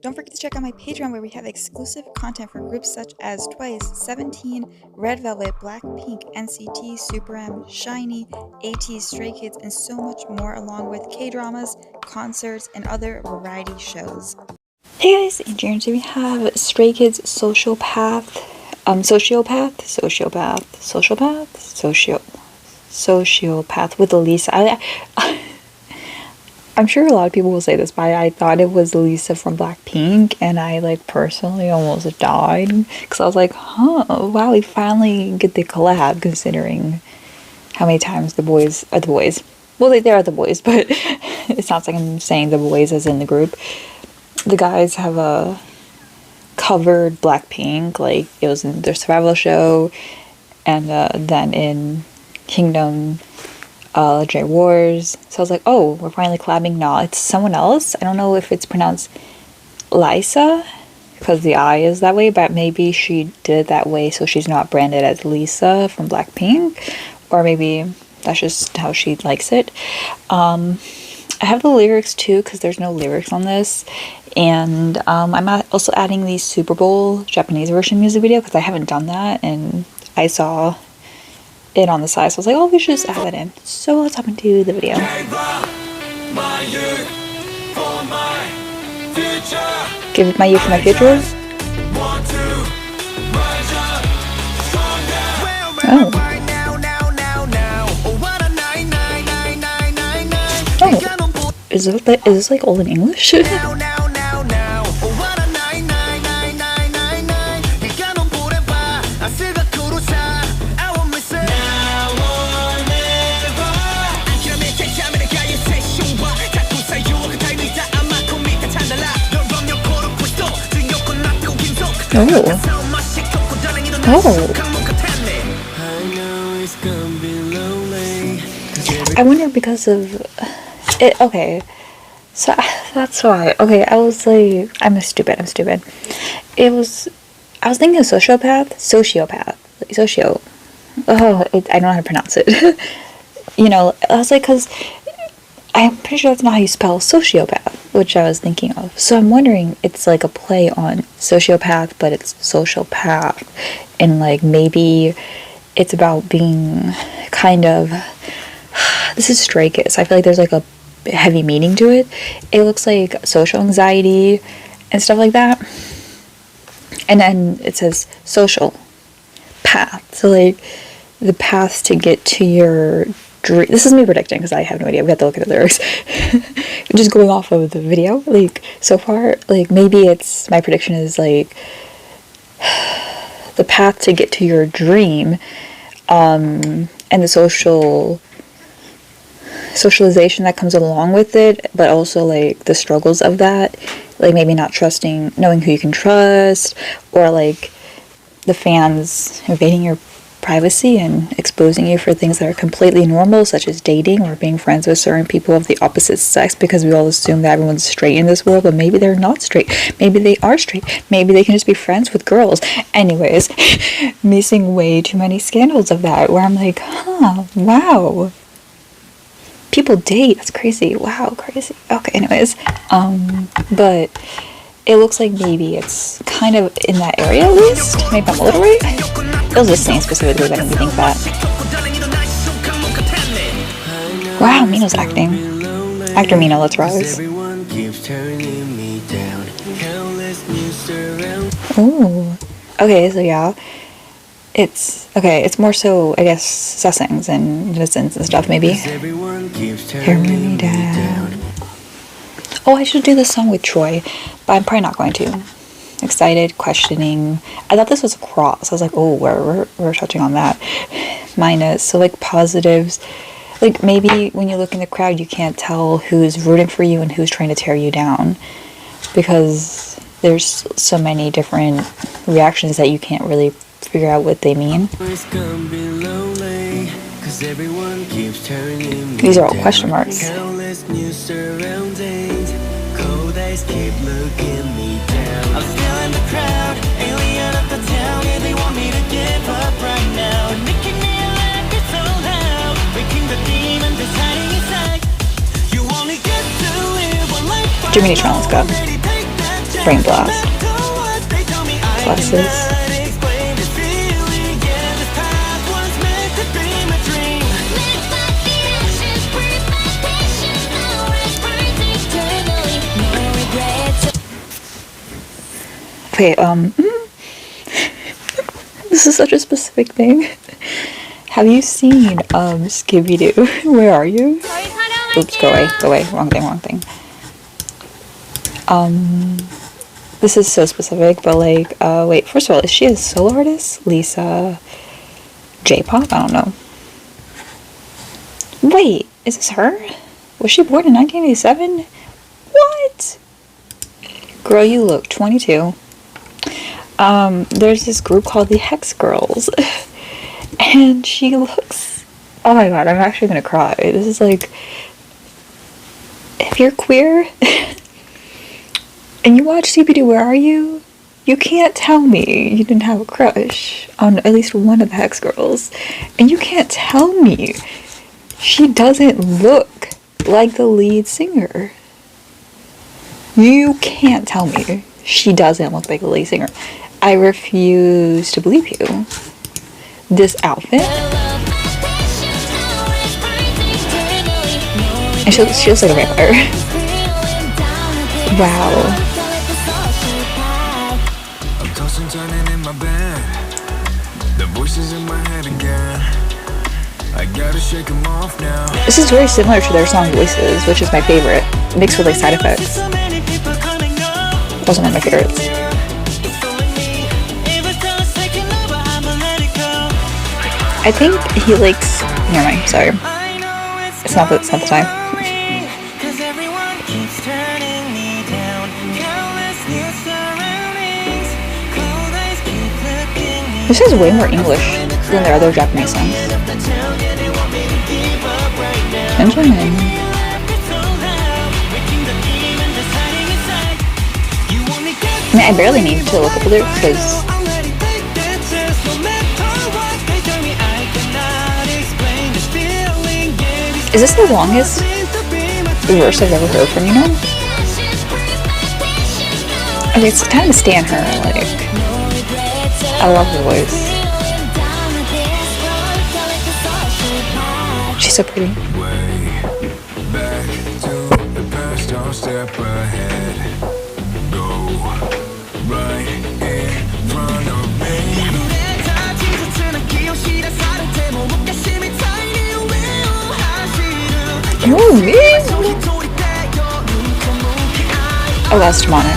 Don't forget to check out my Patreon where we have exclusive content for groups such as Twice, 17, Red Velvet, Blackpink, NCT, Super M, Shiny, AT, Stray Kids, and so much more, along with K-dramas, concerts, and other variety shows. Hey guys, in here we have Stray Kids Sociopath, Sociopath with LiSA. I'm sure a lot of people will say this, but I thought it was LiSA from Blackpink, and I like personally almost died because I was like, huh, wow, we finally get the collab considering how many times the boys are the boys. Well, they are the boys, but it sounds like I'm saying the boys as in the group. The guys have covered Blackpink, like it was in their survival show, and then in Kingdom Legendary Wars. So I was like, oh, we're finally collabing. No, it's someone else. I don't know if it's pronounced LiSA because the I is that way, but maybe she did it that way so she's not branded as LiSA from Blackpink, or maybe that's just how she likes it. I have the lyrics too because there's no lyrics on this, and I'm also adding the Super Bowl Japanese version music video because I haven't done that, and I saw it on the side, so I was like, oh, we should just add that in. So let's hop into the video. Give my youth for my future. Oh. Oh. Is this like all in English? Oh. I wonder because of it. Okay, so that's why. Okay, I was like, I'm stupid. I was thinking of sociopath. Oh, I don't know how to pronounce it. You know, I was like, because I'm pretty sure that's not how you spell sociopath, which I was thinking of. So I'm wondering, it's like a play on sociopath, but it's social path. And like maybe it's about being kind of, this is Stray Kids, so I feel like there's like a heavy meaning to it. It looks like social anxiety and stuff like that. And then it says social path. So like the path to get to your dream. This is me predicting because I have no idea. We have to look at the lyrics. Just going off of the video, like so far, like maybe it's my prediction is like the path to get to your dream, and the socialization that comes along with it, but also like the struggles of that, like maybe not trusting, knowing who you can trust, or like the fans invading your privacy and exposing you for things that are completely normal, such as dating or being friends with certain people of the opposite sex, because we all assume that everyone's straight in this world, but maybe they're not straight. Maybe they are straight. Maybe they can just be friends with girls. Anyways, missing way too many scandals of that, where I'm like, huh, wow. People date. That's crazy. Wow, crazy. Okay, anyways, but it looks like maybe it's kind of in that area at least. Maybe I'm a little right. It was just saying specifically that I didn't think that. Wow, Mino's acting. Actor Mino, let's rise. Ooh. Okay, so yeah. It's more so, I guess, sussings and innocence and stuff, maybe. Tear me down. Oh, I should do this song with Troy, but I'm probably not going to. Excited, questioning. I thought this was a cross. I was like, oh, we're touching on that. Minus, so like positives. Like maybe when you look in the crowd, you can't tell who's rooting for you and who's trying to tear you down, because there's so many different reactions that you can't really figure out what they mean. These are all question marks. Keep looking me down. I'm still in the crowd, alien of the town. Yeah, they want me to give up right now. Making me laugh, it's so loud. Waking the demon that's hiding inside. You only get to live one life. Jimmy Neutron, let's go. Brain Blast. Glasses. Okay, this is such a specific thing. Have you seen Scooby-Doo? Where are you? Oops, go away, wrong thing. This is so specific, but like, wait, first of all, is she a solo artist? LiSA J-pop? I don't know. Wait, is this her? Was she born in 1987? What? Girl, you look 22. There's this group called the Hex Girls, and she looks, oh my god, I'm actually gonna cry. This is like, if you're queer and you watch Scooby-Doo, Where Are You? You can't tell me you didn't have a crush on at least one of the Hex Girls, and you can't tell me she doesn't look like the lead singer. You can't tell me she doesn't look like the lead singer. I refuse to believe you. This outfit, and she looks like a vampire. Wow. I'm tossing, turning in my bed. The voices in my head again. I gotta shake them off now. This is very similar to their song Voices, which is my favorite, mixed with like Side Effects. Wasn't one of my favorites. I think he likes. Never mind. Sorry. It's not the time. This is way more English than their other Japanese songs. Benjamin. I mean, I barely need to look up the lyrics because is this the longest verse I've ever heard from you now? Okay, it's time to stand her, like, I love her voice. She's so pretty. Oh, man. Oh, that's demonic.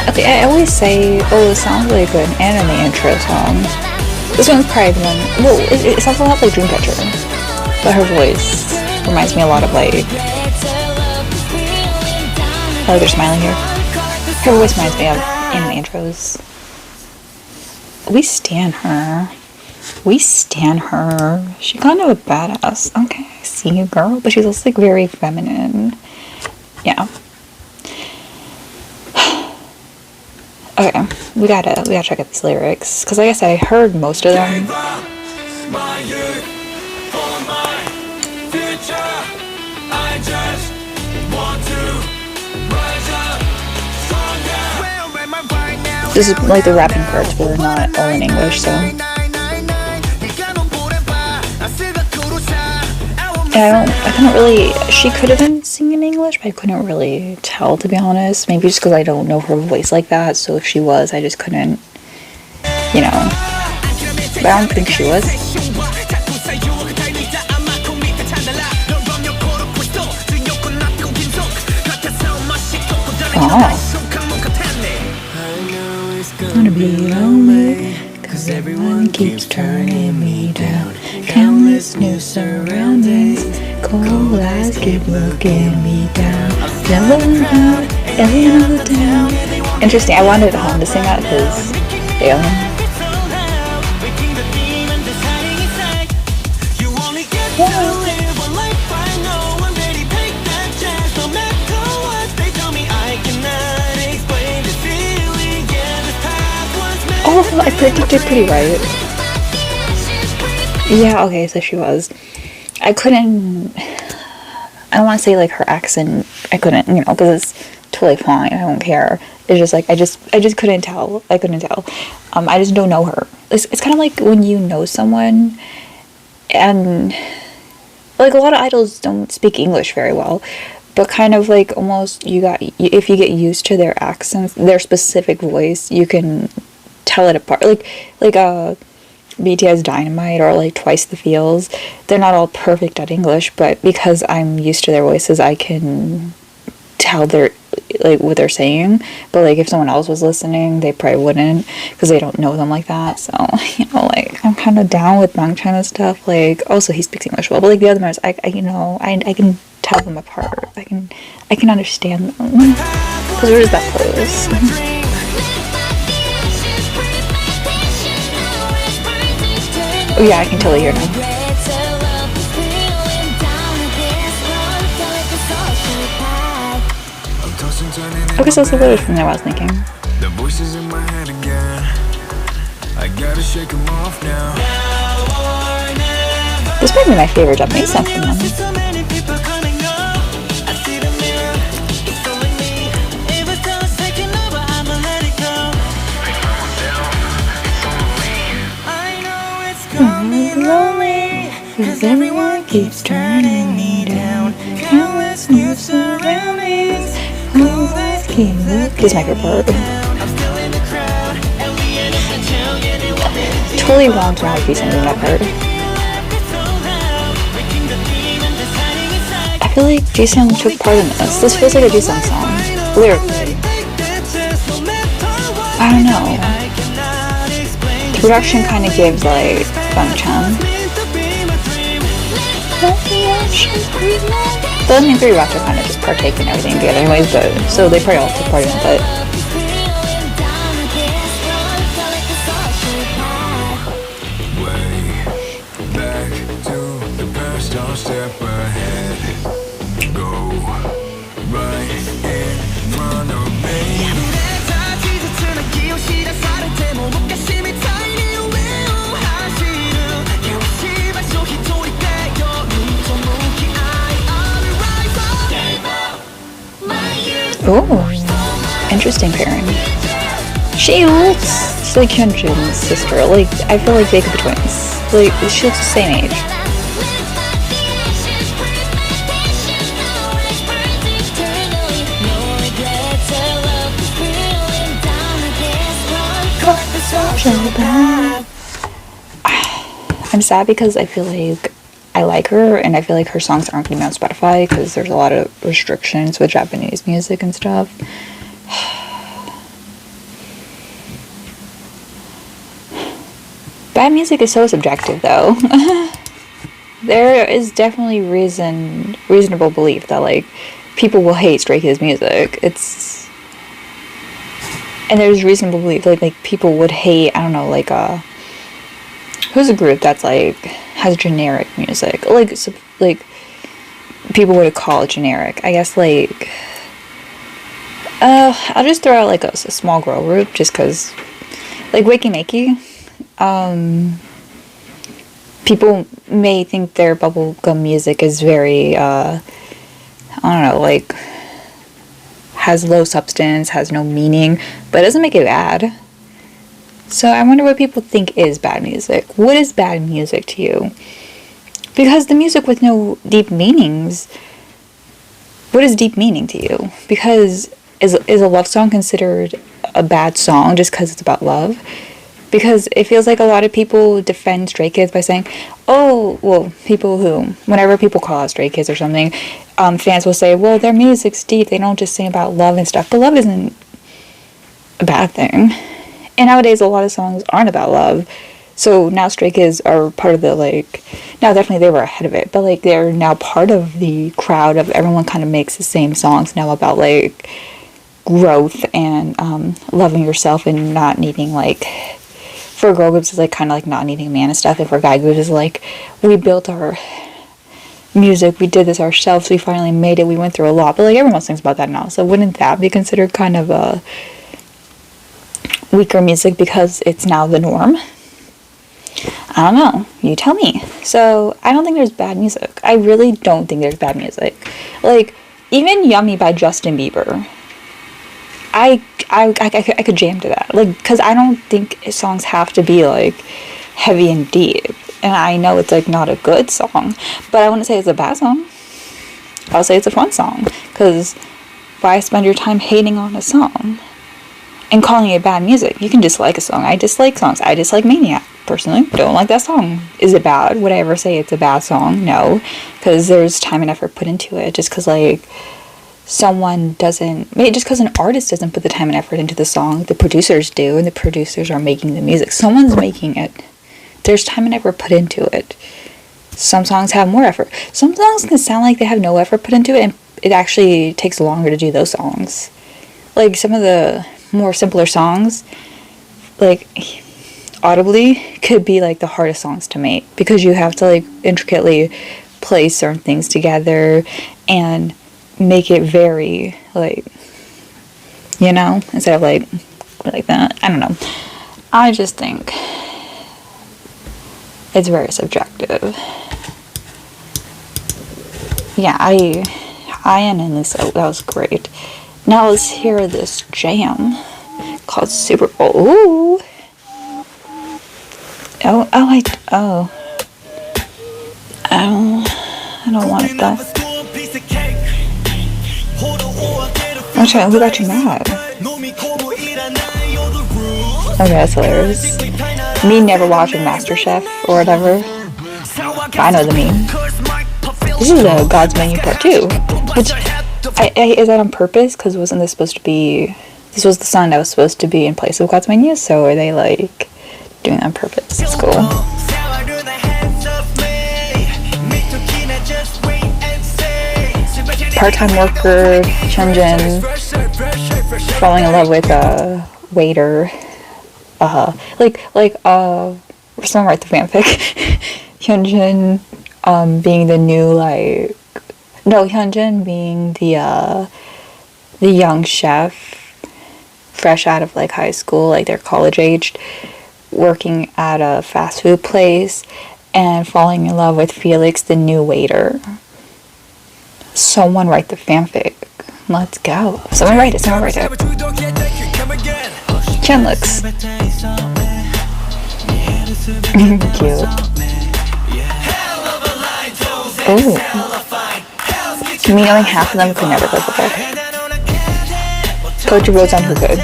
Okay, I always say, oh, it sounds like an anime intro song. This one's probably the one. Well, it sounds a lot like Dreamcatcher, but her voice reminds me a lot of like. Oh, they're smiling here. Her voice reminds me of anime intros. We stan her. She's kind of a badass. Okay, I see you, girl. But she's also like very feminine. Yeah. Okay, we gotta check out these lyrics. Cause I guess I heard most of them. This is like the rapping parts were not all in English, so. And I couldn't really, she could have been singing in English, but I couldn't really tell, to be honest. Maybe just because I don't know her voice like that, so if she was, I just couldn't, you know. But I don't think she was. Oh. Gonna be lonely, cause everyone keeps turning me down. Countless new surroundings, cold eyes keep looking me down. Never out, alien of the town. Interesting, I wanted home to sing that because alien. Oh, I predicted pretty right. Yeah, okay, so she was. I couldn't, I don't want to say like her accent, I couldn't, because it's totally fine, I don't care. It's just like, I just couldn't tell. I couldn't tell. I just don't know her. It's kind of like when you know someone and like a lot of idols don't speak English very well, but kind of like almost if you get used to their accents, their specific voice, you can tell it apart. Like BTS Dynamite or like Twice the Feels, they're not all perfect at English, but because I'm used to their voices, I can tell their like what they're saying. But like if someone else was listening, they probably wouldn't, because they don't know them like that. So like I'm kind of down with Bangchan stuff. Like also he speaks English well, but like the other members, I can tell them apart. I can understand them because we're just that close. Oh yeah, I can totally hear now. Okay, so it's a little from there, I was thinking. The voices in my head again. I gotta shake them off now. This might be my favorite Japanese song from them. Lonely, cause everyone keeps turning me down. Countless new surroundings. This is my favorite part. Totally wrong to not be something I've heard. I feel like Jisung took part in this. This feels like a Jisung song, lyrically. I don't know. The production kind of gives like Bangchan. The only three rappers are kind of just partaking everything together anyways, but so they probably all took part in it, but way back to the past, I'll step ahead. Go right in front of me. Oh, interesting pairing. She looks like Hyunjin's sister. Like, I feel like they could be twins. Like, she looks the same age. I'm sad because I feel like I like her, and I feel like her songs aren't going to be on Spotify because there's a lot of restrictions with Japanese music and stuff. Bad music is so subjective, though. There is definitely reasonable belief that like people will hate Stray Kids music. And there's reasonable belief like people would hate, I don't know, like who's a group that's like has generic music, like people would call it generic, I guess. Like I'll just throw out like a small girl group just because, like Wakey Makey. People may think their bubblegum music is very I don't know, like has low substance, has no meaning, but it doesn't make it bad. So I wonder what people think is bad music. What is bad music to you? Because the music with no deep meanings, what is deep meaning to you? Because is a love song considered a bad song just because it's about love? Because it feels like a lot of people defend Stray Kids by saying, oh, well, people who, whenever people call out Stray Kids or something, fans will say, well, their music's deep, they don't just sing about love and stuff, but love isn't a bad thing. And nowadays, a lot of songs aren't about love. So now Stray Kids are part of the, like, now definitely they were ahead of it, but, like, they're now part of the crowd of everyone kind of makes the same songs now about, like, growth and loving yourself and not needing, like, for girl groups, it's, like, kind of, like, not needing a man and stuff, and for guy groups, it's, like, we built our music, we did this ourselves, we finally made it, we went through a lot, but, like, everyone sings about that now, so wouldn't that be considered kind of a weaker music because it's now the norm? I don't know. You tell me. So, I don't think there's bad music. I really don't think there's bad music. Like, even Yummy by Justin Bieber. I could jam to that. Like, because I don't think songs have to be, like, heavy and deep. And I know it's, like, not a good song. But I wouldn't say it's a bad song. I'll say it's a fun song. Because why spend your time hating on a song and calling it bad music? You can dislike a song. I dislike songs. I dislike Maniac. Personally, don't like that song. Is it bad? Would I ever say it's a bad song? No. Because there's time and effort put into it. Just because, like, someone doesn't, just because an artist doesn't put the time and effort into the song, the producers do, and the producers are making the music. Someone's making it. There's time and effort put into it. Some songs have more effort. Some songs can sound like they have no effort put into it, and it actually takes longer to do those songs. Like, some of the more simpler songs, like, audibly, could be, like, the hardest songs to make, because you have to, like, intricately place certain things together, and make it very, like, you know, instead of, like that. I don't know. I just think it's very subjective. Yeah, and LiSA, that was great. Now let's hear this jam called Super Bowl. Ooh. I don't want it though. I'm trying, who got you mad? Okay, that's hilarious. Me never watching MasterChef or whatever. But I know the meme. This is God's Menu Part 2. Which, is that on purpose? Because wasn't this supposed to be... This was the song that was supposed to be in place of God's Menu, so are they, like, doing that on purpose? That's cool. Part-time worker, Chunjin, falling in love with a waiter. Someone write the fanfic. Hyunjin, being the new, like, no, Hyunjin being the young chef, fresh out of, like, high school, like, they're college-aged, working at a fast food place, and falling in love with Felix, the new waiter. Someone write the fanfic. Let's go. Someone write it. Chen looks cute. Ooh. Me knowing half of them could never play football. Coach Rose on who could.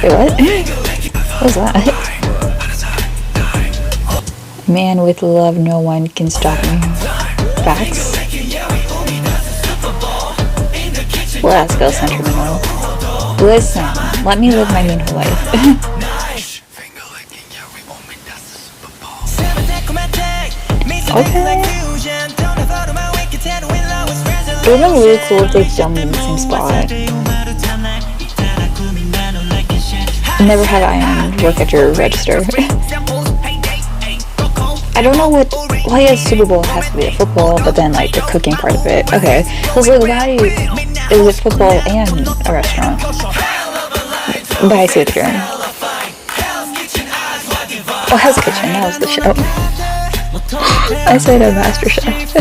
Wait, what? What was that? Man with love, no one can stop me. Facts. Let's go, sentimental. Listen, let me live my mean whole life. Okay. It would have been really cool if they filmed in the same spot. Never had Ion work at your register. I don't know why a Super Bowl has to be a football, but then, like, the cooking part of it. Okay. So I was like, why is it football and a restaurant? But I see what you're doing. Oh, Hell's Kitchen, that was the show. I said a MasterChef.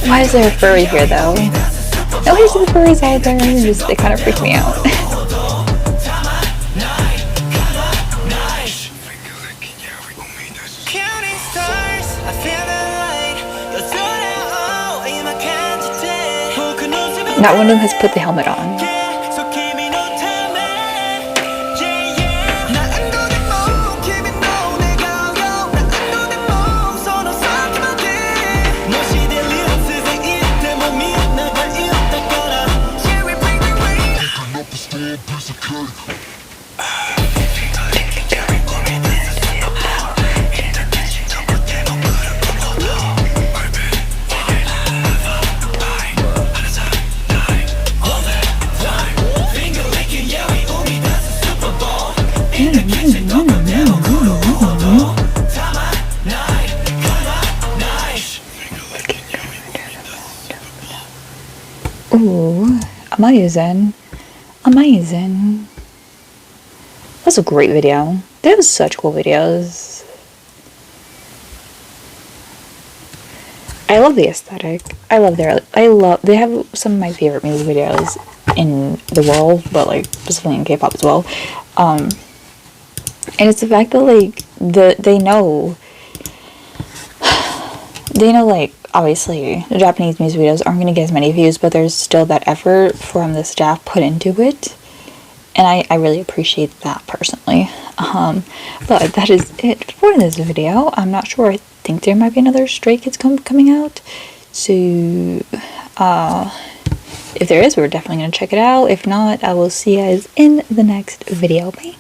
Why is there a furry here, though? No, here's the furries out there. They kind of freak me out. Not one of them has put the helmet on. amazing. Amazing. That's a great video. They have such cool videos. I love the aesthetic. They have some of my favorite music videos in the world, but like specifically in K-pop as well. And it's the fact that like they know like obviously the Japanese music videos aren't gonna get as many views, but there's still that effort from the staff put into it. And I really appreciate that personally. But that is it for this video. I'm not sure. I think there might be another Stray Kids coming out. So, if there is, we're definitely going to check it out. If not, I will see you guys in the next video. Bye.